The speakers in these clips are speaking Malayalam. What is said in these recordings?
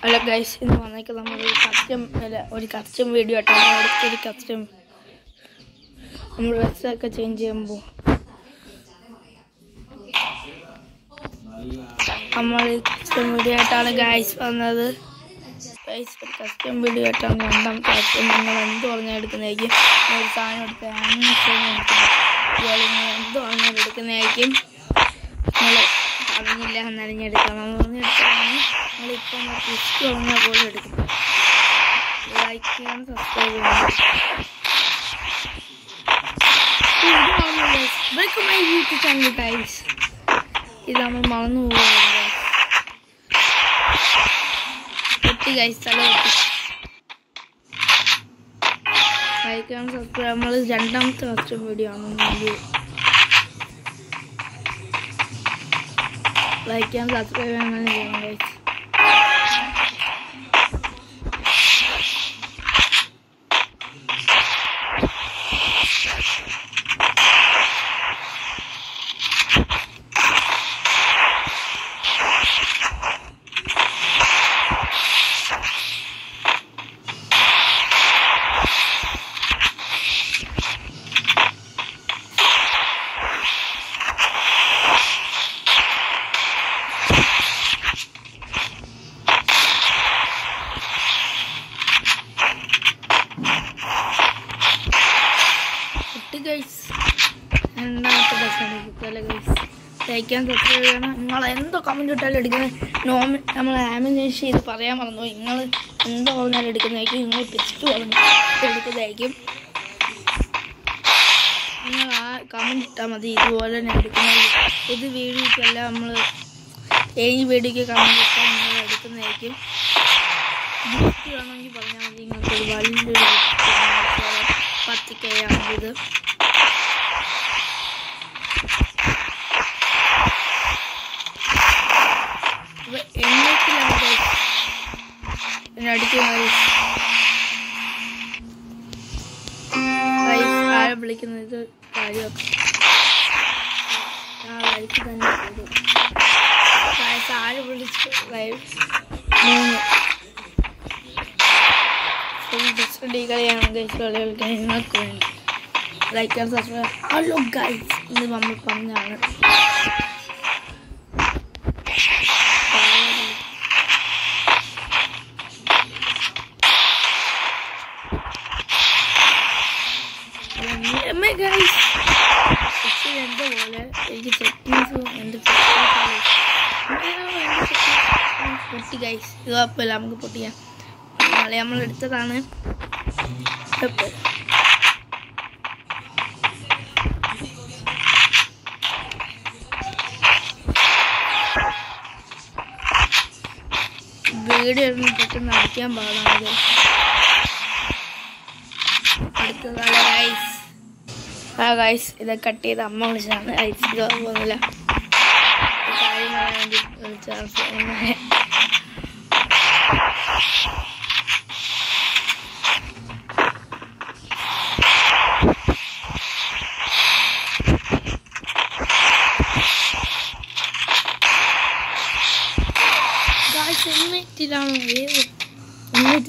Hello guys, in one custom video custom change custom video guys another custom video custom like and subscribe. Welcome my YouTube channel guys. This is my manu guys. Like and subscribe. Malas jandam custom video like and subscribe guys. Guys, and like and subscribe. Comment no, like and subscribe. Hello guys, this is Mama Pamna. My guys, it's the end of the guys, you are Pelam Putia. Malayamal എടുത്തതാണ് വീഡിയോ പെട്ടെന്ന് അടിക്കാൻ പാടാണ് അടുത്തതാണ് ഗൈസ് ഗൈസ് ഇത് കട്ട് ചെയ്ത് അമ്മ വിളിച്ചതാണ് ഐസ് പോകുന്നില്ല കാര്യം പറയാൻ വേണ്ടി വിളിച്ചാൽ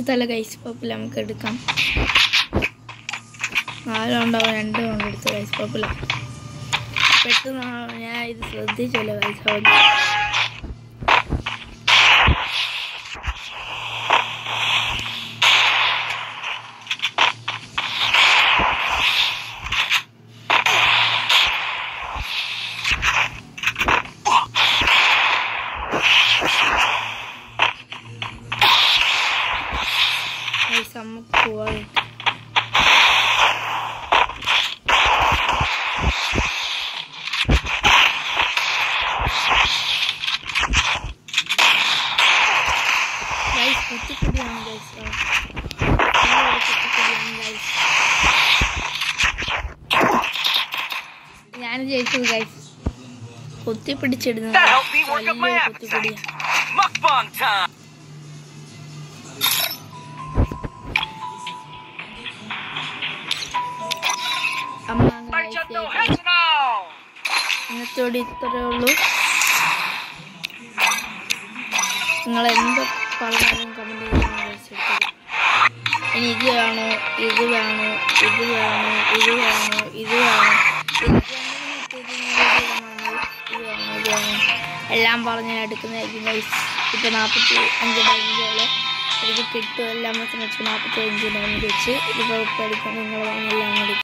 തല ഗൈസ് പപ്പിൽ നമുക്ക് എടുക്കാം 4 ഉണ്ടാവും 2 കൊണ്ട് എടുത്ത് ഗൈസ് പപ്പിൽ പെട്ടെന്ന് ഞാൻ ഇത് ശ്രദ്ധിച്ചല്ലോ guys some cool. Guys, put it down, guys. Guys. Putty pretty children. That helped me work up my appetite. Mukbang time. പറഞ്ഞാലും കമൻറ്റ് ചെയ്യാൻ കഴിച്ചെടുത്തത്. ഇനി ഇത് വേണോ, ഇത് വേണോ, ഇത് വേണോ, ഇത് വേണോ, ഇത് വേണോ, ഇത് വേണോ എല്ലാം പറഞ്ഞ് എടുക്കുന്നതായിരിക്കും ഗൈസ്. ഇപ്പോൾ 45 ഡയമണ്ടുകൾ എനിക്ക് കിട്ടും. എല്ലാം വെച്ച് 45 ഡയമണ്ട് വെച്ച് ഇതിപ്പോൾ എടുക്കാൻ നിങ്ങൾ എല്ലാം എടുക്കും.